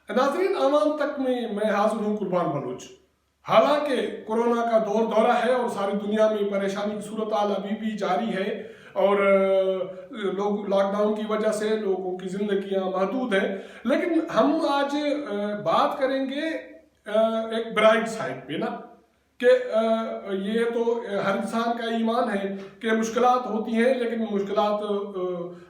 नाज़रीन, आवाम तक में मैं हाजिर हूँ कुर्बान बलूच। हालांकि कोरोना का दौरा है और सारी दुनिया में परेशानी की सूरत हाल अभी भी जारी है, और लोग लॉकडाउन की वजह से लोगों की जिंदगियां महदूद हैं, लेकिन हम आज बात करेंगे एक ब्राइट साइड पे ना, कि ये तो हर इंसान का ईमान है कि मुश्किलात होती हैं, लेकिन मुश्किलात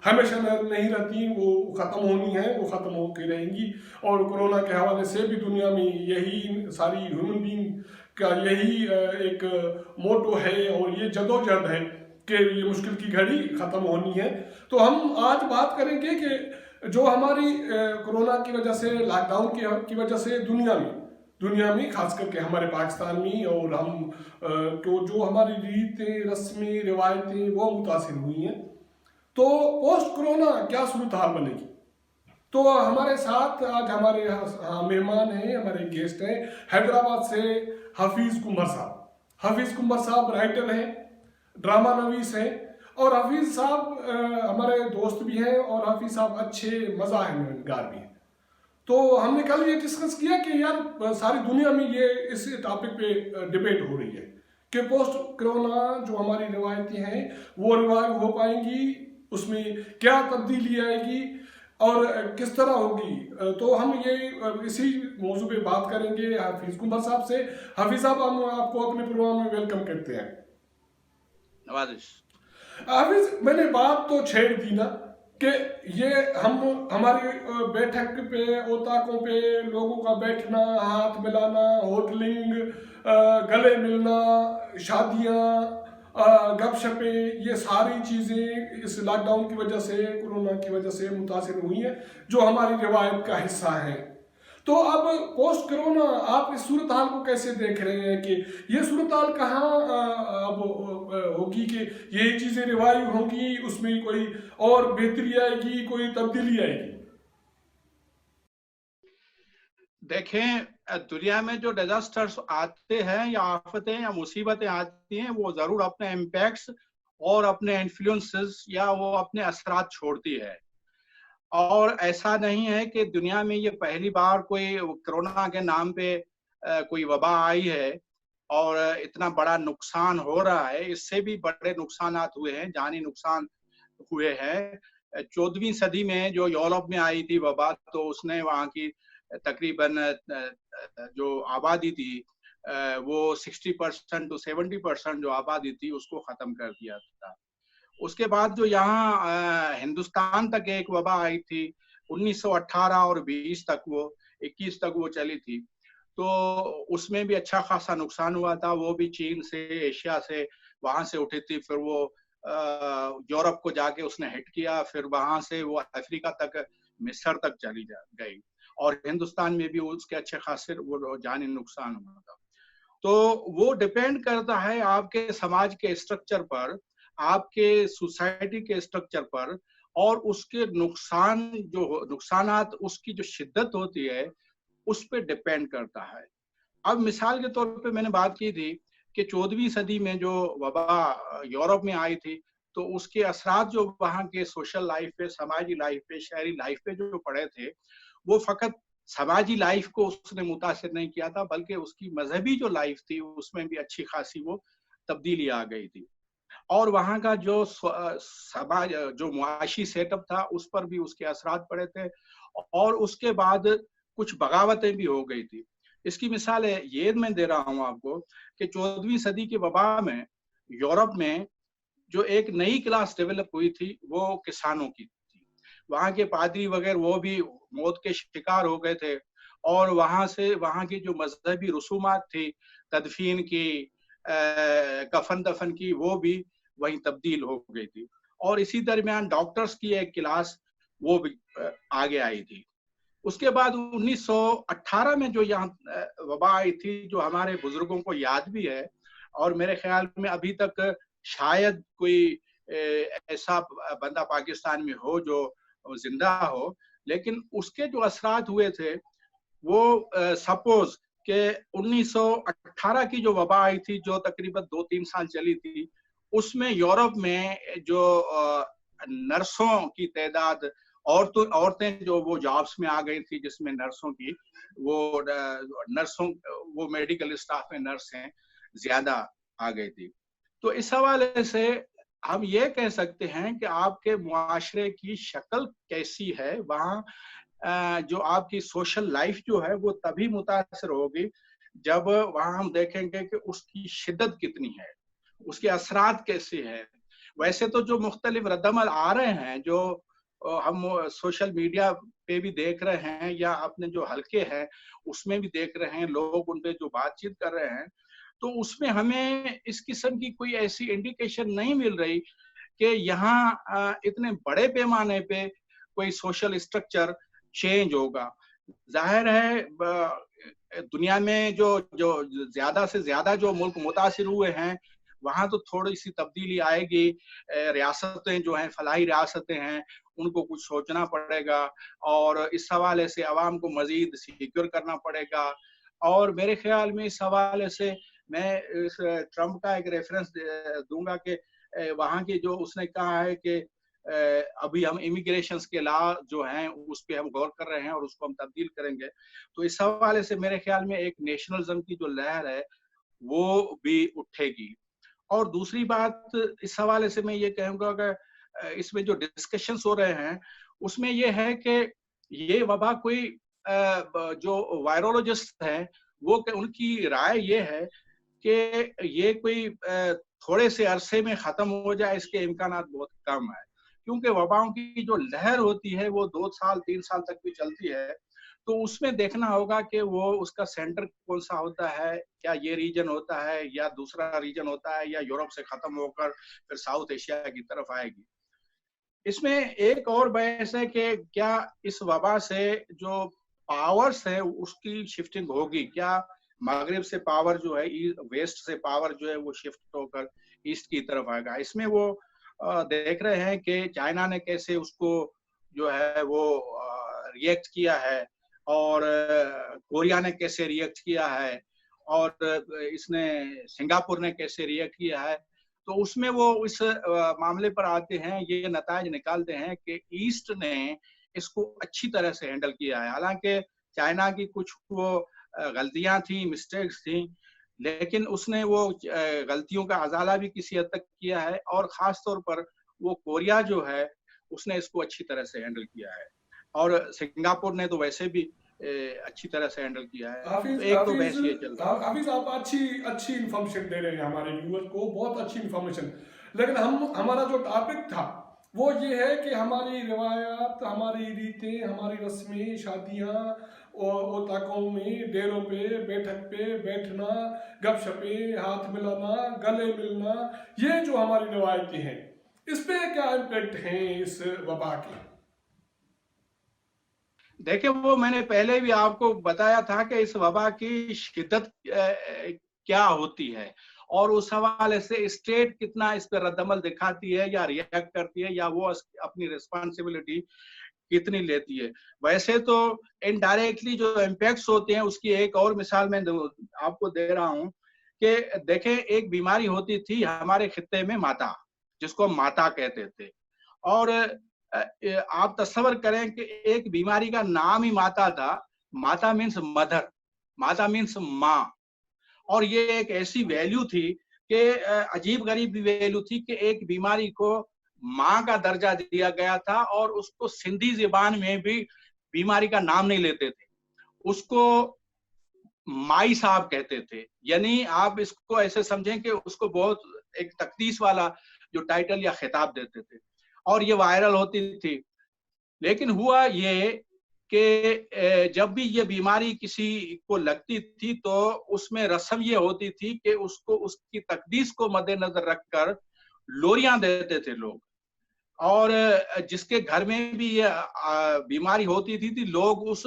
हमेशा नहीं रहती, वो ख़त्म होनी है, वो ख़त्म होकर रहेंगी। और कोरोना के हवाले से भी दुनिया में यही सारी ह्यूमन बीइंग का यही एक मोटो है और ये जदोजहद है कि ये मुश्किल की घड़ी ख़त्म होनी है। तो हम आज बात करेंगे कि जो हमारी कोरोना की वजह से, लॉकडाउन की वजह से दुनिया में खास करके हमारे पाकिस्तान में, और हम तो जो हमारी रीतें, रस्में, रिवायतें वो मुतासिर हुई हैं। तो पोस्ट कोरोना क्या सूरत हाल बनेगी? तो हमारे साथ आज हमारे मेहमान हैं, हमारे गेस्ट हैं हैदराबाद से हफीज कुंवर साहब। हफीज कुंवर साहब राइटर हैं, ड्रामा नवीस हैं, और हफीज साहब हमारे दोस्त भी हैं, और हफीज साहब अच्छे मज़ाहिर भी हैं। तो हमने कल ये डिस्कस किया कि यार सारी दुनिया में ये इस टॉपिक पे डिबेट हो रही है कि पोस्ट कोरोना जो हमारी रिवायतें हैं वो रिवाइव हो पाएंगी, उसमें क्या तब्दीली आएगी और किस तरह होगी। तो हम ये इसी मौजू पे बात करेंगे हाफिज कुंवर साहब से। हाफिज साहब, हम आपको अपने प्रोग्राम में वेलकम करते हैं। नवाजिश। हाफिज, मैंने बात तो छेड़ दी ना कि ये हम हमारी बैठक पे, ओताकों पे लोगों का बैठना, हाथ मिलाना, होटलिंग, गले मिलना, शादियाँ, गपशपें, ये सारी चीज़ें इस लॉकडाउन की वजह से, कोरोना की वजह से मुतासिर हुई हैं, जो हमारी रिवायत का हिस्सा है। तो अब पोस्ट कोरोना आप इस सूरत हाल को कैसे देख रहे हैं कि ये सूरत हाल कहाँ अब होगी कि यही चीज़ें रिवाइव होंगी, उसमें कोई और बेहतरी आएगी, कोई तब्दीली आएगी? देखें, दुनिया में जो डिजास्टर्स आते हैं या आफतें या मुसीबतें आती हैं, वो जरूर अपने इम्पैक्ट्स और अपने इन्फ्लुएंसेस या वो अपने असरात छोड़ती है। और ऐसा नहीं है कि दुनिया में ये पहली बार कोई कोरोना के नाम पे कोई वबा आई है और इतना बड़ा नुकसान हो रहा है। इससे भी बड़े नुकसानात हुए हैं, जानी नुकसान हुए हैं। 14वीं सदी में जो यूरोप में आई थी वबा, तो उसने वहाँ की तकरीबन जो आबादी थी, वो 60% to 70% जो आबादी थी उसको खत्म कर दिया था। उसके बाद जो यहाँ हिंदुस्तान तक एक वबा आई थी 1918 और 20 तक, वो 21 तक वो चली थी, तो उसमें भी अच्छा खासा नुकसान हुआ था। वो भी चीन से, एशिया से, वहां से उठी थी। फिर वो यूरोप को जाके उसने हिट किया, फिर वहां से वो अफ्रीका तक, मिस्र तक चली गई, और हिंदुस्तान में भी उसके अच्छे खासे वो जानी नुकसान हुआ था। तो वो डिपेंड करता है आपके समाज के स्ट्रक्चर पर, आपके सोसाइटी के स्ट्रक्चर पर, और उसके नुकसानात, उसकी जो शिद्दत होती है उस पर डिपेंड करता है। अब मिसाल के तौर पे मैंने बात की थी कि 14वीं सदी में जो वबा यूरोप में आई थी, तो उसके असरात जो वहाँ के सोशल लाइफ पे, समाजी लाइफ पे, शहरी लाइफ पे जो पड़े थे, वो फकत समाजी लाइफ को उसने मुतासिर नहीं किया था, बल्कि उसकी मजहबी जो लाइफ थी उसमें भी अच्छी खासी वो तब्दीली आ गई थी। और वहाँ का जो समाज, जो मुआशी सेटअप था, उस पर भी उसके असरात पड़े थे, और उसके बाद कुछ बगावतें भी हो गई थी। इसकी मिसाल है ये मैं दे रहा हूँ आपको कि 14वीं सदी के वबा में यूरोप में जो एक नई क्लास डेवलप हुई थी, वो किसानों की थी। वहाँ के पादरी वगैरह वो भी मौत के शिकार हो गए थे, और वहाँ से वहाँ की जो मजहबी रसूमात थी, तदफीन की, कफन दफन की, वो भी वहीं तब्दील हो गई थी। और इसी दरमियान डॉक्टर्स की एक क्लास वो भी आगे आई थी। उसके बाद 1918 में जो यहाँ वबा आई थी, जो हमारे बुजुर्गों को याद भी है, और मेरे ख्याल में अभी तक शायद कोई ऐसा बंदा पाकिस्तान में हो जो जिंदा हो, लेकिन उसके जो असरात हुए थे वो सपोज के 1918 की जो वबा आई थी, जो तकरीबन 2-3 साल चली थी, उसमें यूरोप में जो नर्सों की तादाद عورتیں جو وہ جابس میں آ گئی تھی جس میں نرسوں کی وہ میڈیکل اسٹاف میں نرس ہیں زیادہ آ گئی تھی. تو اس حوالے سے ہم یہ کہہ سکتے ہیں کہ آپ کے معاشرے کی شکل کیسی ہے، وہاں جو آپ کی سوشل لائف جو ہے وہ تبھی متاثر ہوگی جب وہاں ہم دیکھیں گے کہ اس کی شدت کتنی ہے، اس کے اثرات کیسے ہیں. ویسے تو جو مختلف رد عمل آ رہے ہیں جو ہم سوشل میڈیا پہ بھی دیکھ رہے ہیں یا اپنے جو حلقے ہیں اس میں بھی دیکھ رہے ہیں، لوگ ان پہ جو بات چیت کر رہے ہیں، تو اس میں ہمیں اس قسم کی کوئی ایسی انڈیکیشن نہیں مل رہی کہ یہاں اتنے بڑے پیمانے پہ کوئی سوشل اسٹرکچر چینج ہوگا. ظاہر ہے دنیا میں جو زیادہ سے زیادہ جو ملک متاثر ہوئے ہیں وہاں تو تھوڑی سی تبدیلی آئے گی. ریاستیں جو ہیں فلاحی ریاستیں ہیں ان کو کچھ سوچنا پڑے گا اور اس حوالے سے عوام کو مزید سیکیور کرنا پڑے گا. اور میرے خیال میں اس حوالے سے میں ٹرمپ کا ایک ریفرنس دوں گا کہ وہاں کی جو اس نے کہا ہے کہ ابھی ہم امیگریشنز کے لا جو ہیں اس پہ ہم غور کر رہے ہیں اور اس کو ہم تبدیل کریں گے. تو اس حوالے سے میرے خیال میں ایک نیشنلزم کی جو لہر ہے وہ بھی اٹھے گی. اور دوسری بات اس حوالے سے میں یہ کہوں گا کہ اس میں جو ڈسکشنز ہو رہے ہیں اس میں یہ ہے کہ یہ وبا کوئی جو وائرولوجسٹ ہیں وہ کہ ان کی رائے یہ ہے کہ یہ کوئی تھوڑے سے عرصے میں ختم ہو جائے اس کے امکانات بہت کم ہے، کیونکہ وباؤں کی جو لہر ہوتی ہے وہ 2 سال 3 سال تک بھی چلتی ہے. تو اس میں دیکھنا ہوگا کہ وہ اس کا سینٹر کون سا ہوتا ہے، کیا یہ ریجن ہوتا ہے یا دوسرا ریجن ہوتا ہے یا یورپ سے ختم ہو کر پھر ساؤتھ ایشیا کی طرف آئے گی. اس میں ایک اور بحث ہے کہ کیا اس وبا سے جو پاورز ہے اس کی شفٹنگ ہوگی، کیا مغرب سے پاور جو ہے ویسٹ سے پاور جو ہے وہ شفٹ ہو کر ایسٹ کی طرف آئے گا. اس میں وہ دیکھ رہے ہیں کہ چائنا نے کیسے اس کو جو ہے وہ ریئیکٹ کیا ہے اور کوریا نے کیسے ریئیکٹ کیا ہے اور اس نے سنگاپور نے کیسے ریئیکٹ کیا ہے. تو اس میں وہ اس معاملے پر آتے ہیں، یہ نتائج نکالتے ہیں کہ ایسٹ نے اس کو اچھی طرح سے ہینڈل کیا ہے. حالانکہ چائنا کی کچھ وہ غلطیاں تھیں، مسٹیکس تھیں، لیکن اس نے وہ غلطیوں کا ازالہ بھی کسی حد تک کیا ہے اور خاص طور پر وہ کوریا جو ہے اس نے اس کو اچھی طرح سے ہینڈل کیا ہے اور سنگاپور نے تو ویسے بھی اچھی طرح سے ہینڈل کیا ہے. ایک تو بحث یہ چل رہا ہے. حافظ آپ اچھی انفارمیشن دے رہے ہیں ہمارے ویور کو، بہت اچھی انفارمیشن. لیکن ہمارا جو ٹاپک تھا وہ یہ ہے کہ ہماری روایات، ہماری ریتیں، ہماری رسمیں، شادیاں، اوتاکوں میں ڈیروں پہ بیٹھک پہ بیٹھنا، گپ شپیں، ہاتھ ملانا، گلے ملنا، یہ جو ہماری روایتیں ہیں اس پہ کیا امپیکٹ ہیں اس وبا کے؟ دیکھیں وہ میں نے پہلے بھی آپ کو بتایا تھا کہ اس وبا کی شدت کیا ہوتی ہے اور اس حوالے سے اسٹیٹ کتنا اس پہ رد عمل دکھاتی ہے یا ریئیکٹ کرتی ہے یا وہ اپنی ریسپانسبلٹی کتنی لیتی ہے. ویسے تو انڈائریکٹلی جو امپیکٹس ہوتے ہیں اس کی ایک اور مثال میں آپ کو دے رہا ہوں کہ دیکھیں ایک بیماری ہوتی تھی ہمارے خطے میں ماتا، جس کو ماتا کہتے تھے. اور آپ تصور کریں کہ ایک بیماری کا نام ہی ماتا تھا. ماتا مینس مدر، ماتا مینس ماں. اور یہ ایک ایسی ویلیو تھی کہ عجیب غریب ویلیو تھی کہ ایک بیماری کو ماں کا درجہ دیا گیا تھا اور اس کو سندھی زبان میں بھی بیماری کا نام نہیں لیتے تھے، اس کو مائی صاحب کہتے تھے. یعنی آپ اس کو ایسے سمجھیں کہ اس کو بہت ایک تقدیس والا جو ٹائٹل یا خطاب دیتے تھے اور یہ وائرل ہوتی تھی. لیکن ہوا یہ کہ جب بھی یہ بیماری کسی کو لگتی تھی تو اس میں رسم یہ ہوتی تھی کہ اس کو اس کی تقدیس کو مد نظر رکھ کر لوریاں دیتے تھے لوگ. اور جس کے گھر میں بھی یہ بیماری ہوتی تھی لوگ اس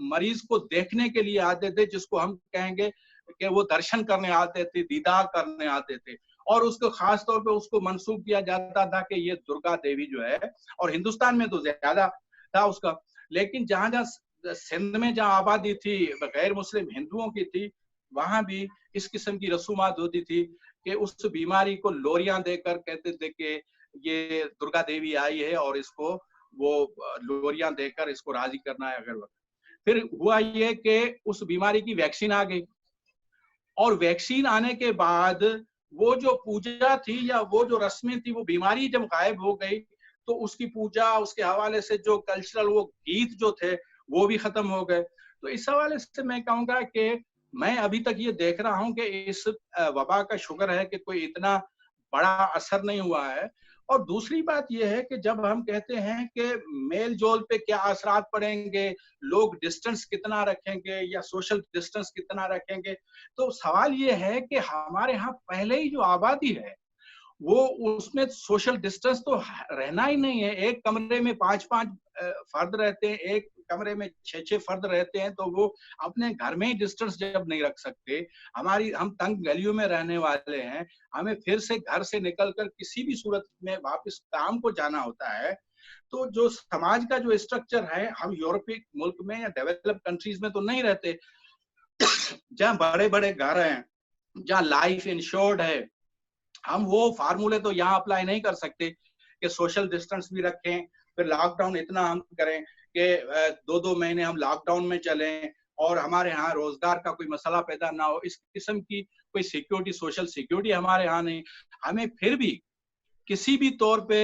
مریض کو دیکھنے کے لیے آتے تھے، جس کو ہم کہیں گے کہ وہ درشن کرنے آتے تھے، دیدار کرنے آتے تھے. اور اس کو خاص طور پہ اس کو منسوب کیا جاتا تھا کہ یہ درگا دیوی جو ہے، اور ہندوستان میں تو زیادہ تھا اس کا. لیکن جہاں جہاں سندھ میں جہاں آبادی تھی غیر مسلم ہندوؤں کی تھی، وہاں بھی اس قسم کی رسومات ہوتی تھی کہ اس بیماری کو لوریاں دے کر کہتے تھے کہ یہ درگا دیوی آئی ہے اور اس کو वो लोरियां देकर इसको राजी करना है अगर वक्त। फिर हुआ ये कि उस बीमारी की वैक्सीन आ गई, और वैक्सीन आने के बाद वो जो पूजा थी या वो जो रस्में थी, वो बीमारी जब गायब हो गई तो उसकी पूजा, उसके हवाले से जो कल्चरल वो गीत जो थे वो भी खत्म हो गए। तो इस हवाले से मैं कहूँगा कि मैं अभी तक ये देख रहा हूँ कि इस वबा का शुक्र है कि कोई इतना बड़ा असर नहीं हुआ है। और दूसरी बात ये है कि जब हम कहते हैं कि मेल जोल पे क्या असरात पड़ेंगे, लोग डिस्टेंस कितना रखेंगे या सोशल डिस्टेंस कितना रखेंगे, तो सवाल ये है कि हमारे यहाँ पहले ही जो आबादी है वो उसमें सोशल डिस्टेंस तो रहना ही नहीं है। एक कमरे में 5-5 फर्द रहते हैं, एक कमरे में 6-6 फर्द रहते हैं, तो वो अपने घर में ही डिस्टेंस जब नहीं रख सकते, हम तंग गलियों में रहने वाले हैं, हमें फिर से घर से निकलकर किसी भी सूरत में वापस काम को जाना होता है, तो जो समाज का जो स्ट्रक्चर है, हम यूरोपीय मुल्क में या डेवलप कंट्रीज में तो नहीं रहते, जहाँ बड़े-बड़े घर हैं, जहाँ लाइफ इंश्योर्ड है, हम वो फार्मूले तो यहाँ अप्लाई नहीं कर सकते कि सोशल डिस्टेंस भी रखें, फिर लॉकडाउन इतना हम करें कि 2-2 महीने हम लॉकडाउन में चलें और हमारे यहाँ रोजगार का कोई मसला पैदा ना हो। इस किस्म की कोई सिक्योरिटी, सोशल सिक्योरिटी हमारे यहाँ नहीं। हमें फिर भी किसी भी तौर पे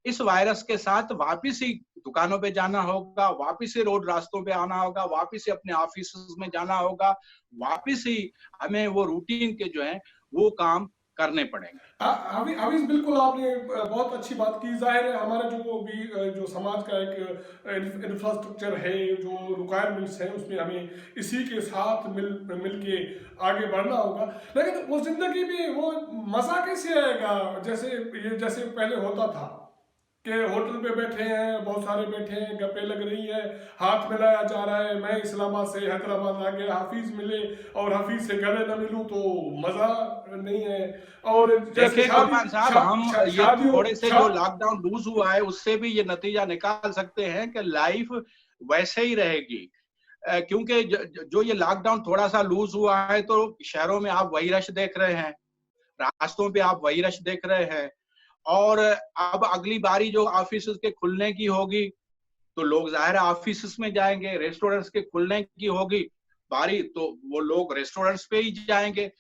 इस वायरस के साथ वापिस ही दुकानों पे जाना होगा, वापिस से रोड रास्तों पे आना होगा, वापिस से अपने ऑफिस में जाना होगा, वापिस ही हमें वो रूटीन के जो है वो काम करने पड़ेंगे। अभी अभी बिल्कुल आपने बहुत अच्छी बात की। जाहिर है हमारा जो भी जो समाज का एक इंफ्रास्ट्रक्चर है, जो रिक्वायरमेंट्स है, उसमें हमें इसी के साथ मिल के आगे बढ़ना होगा। लेकिन वो जिंदगी में वो मजा कैसे आएगा, जैसे पहले होता था कि होटल पे बैठे हैं, बहुत सारे बैठे हैं, गप्पे लग रही है, हाथ मिलाया जा रहा है, मैं इस्लामाबाद से हैदराबाद आ गया, हाफिज मिले और हाफिज से गले न मिलूं तो मजा नहीं है। और जैसे देखिए कुर्बान साहब, हम ये शादियों थोड़े से जो लॉकडाउन लूज हुआ है उससे भी ये नतीजा निकाल सकते हैं कि लाइफ वैसे ही रहेगी, क्योंकि जो ये लॉकडाउन थोड़ा सा लूज हुआ है तो शहरों में आप वही रश देख रहे हैं, रास्तों पे आप वही रश देख रहे हैं, और अब अगली बारी जो ऑफिस के खुलने की होगी तो लोग जाहिर है ऑफिस में जाएंगे, रेस्टोरेंट्स के खुलने की होगी बारी तो वो लोग रेस्टोरेंट्स पे ही जाएंगे।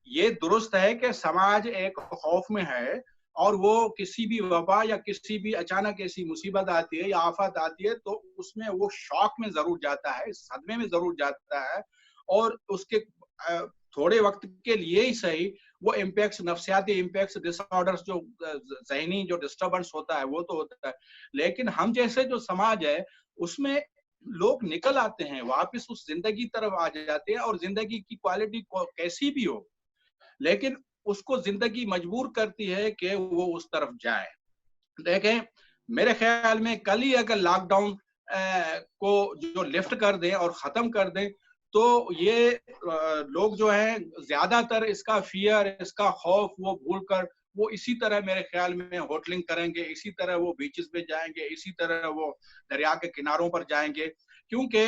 ये दुरुस्त है कि समाज एक खौफ में है और वो किसी भी वबा या किसी भी अचानक ऐसी मुसीबत आती है या आफत आती है तो उसमें वो शॉक में जरूर जाता है, सदमे में जरूर जाता है, और उसके थोड़े वक्त के लिए ही सही वो इम्पैक्ट्स, नफ्सियाती इम्पैक्ट्स, डिसऑर्डर्स, जो ज़हनी जो डिस्टर्बेंस होता है वो तो होता है। लेकिन हम जैसे जो समाज है उसमें लोग निकल आते हैं, वापस उस जिंदगी तरफ आ जाते हैं, और जिंदगी की क्वालिटी कैसी भी हो लेकिन उसको जिंदगी मजबूर करती है कि वो उस तरफ जाए। देखें, मेरे ख्याल में कल ही अगर लॉकडाउन को जो लिफ्ट कर दें और खत्म कर दें तो ये लोग जो हैं ज्यादातर इसका फियर, इसका खौफ वो भूलकर वो इसी तरह मेरे ख्याल में होटलिंग करेंगे, इसी तरह वो बीचेस पे जाएंगे, इसी तरह वो दरिया के किनारों पर जाएंगे, क्योंकि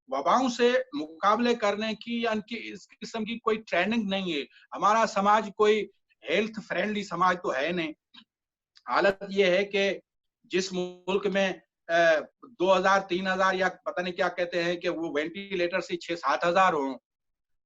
वबाओं से मुकाबले करने की या इनकी इस किस्म की कोई ट्रेनिंग नहीं है। हमारा समाज कोई हेल्थ फ्रेंडली समाज तो है नहीं। हालत ये है कि जिस मुल्क में 2000-3000 या पता नहीं क्या कहते हैं कि वो वेंटिलेटर से 6-7 हजार हो,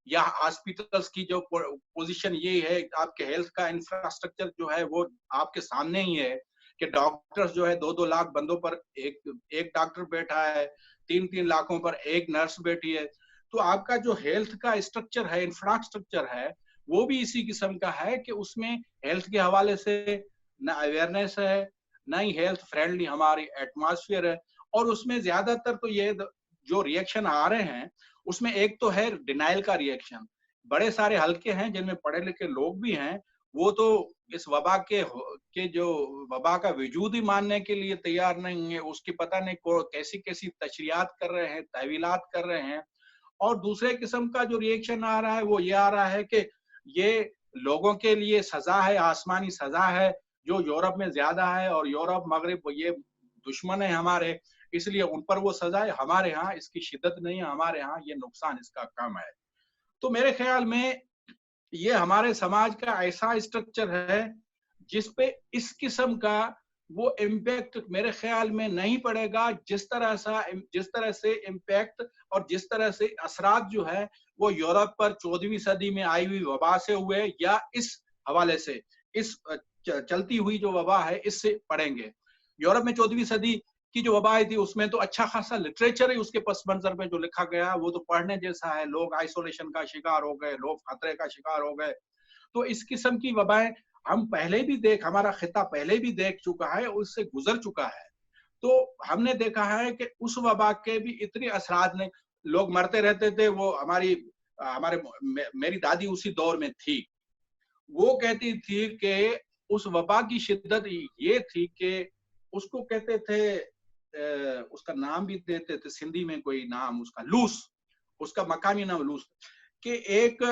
या हॉस्पिटल्स की जो पोजीशन ये है, आपके हेल्थ का इंफ्रास्ट्रक्चर जो है वो आपके सामने ही है कि डॉक्टर्स जो है 2-2 लाख बंदों पर एक डॉक्टर बैठा है, 3-3 लाखों पर एक नर्स बैठी है। तो आपका जो हेल्थ का स्ट्रक्चर है, इंफ्रास्ट्रक्चर है, वो भी इसी किस्म का है कि उसमें हेल्थ के हवाले से ना अवेयरनेस है, ना ही हेल्थ फ्रेंडली हमारी एटमॉस्फेयर है। और उसमें ज्यादातर तो ये जो रिएक्शन आ रहे हैं उसमें एक तो है डिनाइल का रिएक्शन। बड़े सारे हल्के हैं जिनमें पढ़े लिखे लोग भी हैं, वो तो इस वबा के जो वबा का वजूद ही मानने के लिए तैयार नहीं है, उसकी पता नहीं कैसी कैसी तशरीहात कर रहे हैं, तहवीलात कर रहे हैं। और दूसरे किस्म का जो रिएक्शन आ रहा है वो ये आ रहा है कि ये लोगों के लिए सजा है, आसमानी सजा है, जो यूरोप में ज्यादा है, और यूरोप मगरिब ये दुश्मन है हमारे, इसलिए उन पर वो सजा है, हमारे यहाँ इसकी शिद्दत नहीं है, हमारे यहाँ ये नुकसान इसका कम है। तो मेरे ख्याल में ये हमारे समाज का ऐसा स्ट्रक्चर है जिस पे इस किस्म का وہ امپیکٹ میرے خیال میں نہیں پڑے گا جس طرح سے امپیکٹ اور جس طرح سے اثرات جو ہے وہ یورپ پر 14ویں صدی میں آئی ہوئی وبا سے ہوئے یا اس حوالے سے اس چلتی ہوئی جو وبا ہے اس سے پڑیں گے. یورپ میں 14ویں صدی کی جو وبا آئی تھی اس میں تو اچھا خاصا لٹریچر ہے اس کے پس منظر میں جو لکھا گیا وہ تو پڑھنے جیسا ہے. لوگ آئسولیشن کا شکار ہو گئے, لوگ خطرے کا شکار ہو گئے. تو اس قسم کی وبائیں ہم پہلے بھی ہمارا خطہ پہلے بھی دیکھ چکا ہے, اس سے گزر چکا ہے. تو ہم نے دیکھا ہے کہ اس وبا کے بھی اتنے اثرات نے, لوگ مرتے رہتے تھے. وہ میری دادی اسی دور میں تھی, وہ کہتی تھی کہ اس وبا کی شدت یہ تھی کہ اس کو کہتے تھے, اس کا نام بھی دیتے تھے سندھی میں, کوئی نام اس کا لوس, اس کا مقامی نام لوس, کہ ایک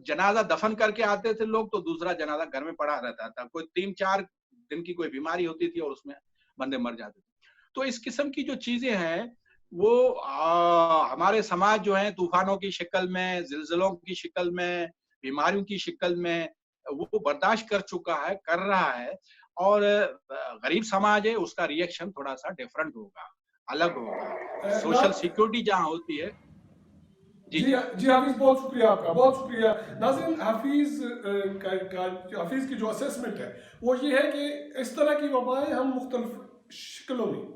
جنازہ دفن کر کے آتے تھے لوگ تو دوسرا جنازہ گھر میں پڑا رہتا تھا. کوئی 3-4 دن کی کوئی بیماری ہوتی تھی اور اس میں بندے مر جاتے تھے. تو اس قسم کی جو چیزیں ہیں وہ ہمارے سماج جو ہیں طوفانوں کی شکل میں, زلزلوں کی شکل میں, بیماریوں کی شکل میں وہ برداشت کر چکا ہے, کر رہا ہے. اور غریب سماج ہے, اس کا ریئیکشن تھوڑا سا ڈیفرنٹ ہوگا, الگ ہوگا. سوشل سیکورٹی جہاں ہوتی ہے. جی جی جی جی حافظ, بہت شکریہ آپ کا, بہت شکریہ. ناظرین, حافظ کی جو اسیسمنٹ ہے وہ یہ ہے کہ اس طرح کی وبائیں ہم مختلف شکلوں میں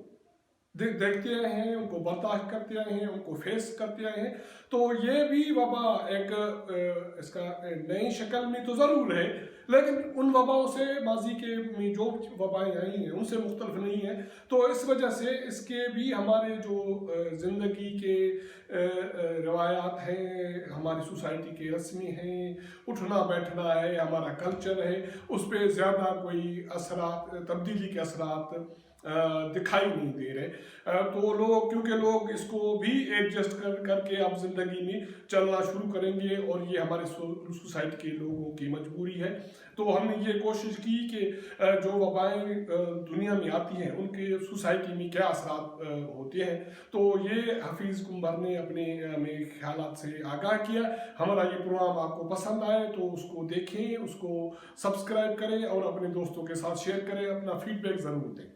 دیکھتے آئے ہیں, ان کو برداشت کرتے آئے ہیں, ان کو فیس کرتے آئے ہیں. تو یہ بھی وبا ایک اس کا نئی شکل میں تو ضرور ہے, لیکن ان وباؤں سے ماضی کے میں جو وبائیں آئی ہیں ان سے مختلف نہیں ہے. تو اس وجہ سے اس کے بھی ہمارے جو زندگی کے روایات ہیں, ہماری سوسائٹی کے رسمی ہیں, اٹھنا بیٹھنا ہے, ہمارا کلچر ہے, اس پہ زیادہ کوئی اثرات, تبدیلی کے اثرات دکھائی نہیں دے رہے. تو لوگ, کیونکہ لوگ اس کو بھی ایڈجسٹ کر کے اب زندگی میں چلنا شروع کریں گے, اور یہ ہمارے سوسائٹی کے لوگوں کی مجبوری ہے. تو ہم نے یہ کوشش کی کہ جو وبائیں دنیا میں آتی ہیں ان کے سوسائٹی میں کیا اثرات ہوتے ہیں. تو یہ حفیظ کمبر نے اپنے ہمیں خیالات سے آگاہ کیا. ہمارا یہ پروگرام آپ کو پسند آئے تو اس کو دیکھیں, اس کو سبسکرائب کریں اور اپنے دوستوں کے ساتھ شیئر کریں, اپنا فیڈ بیک ضرور دیں.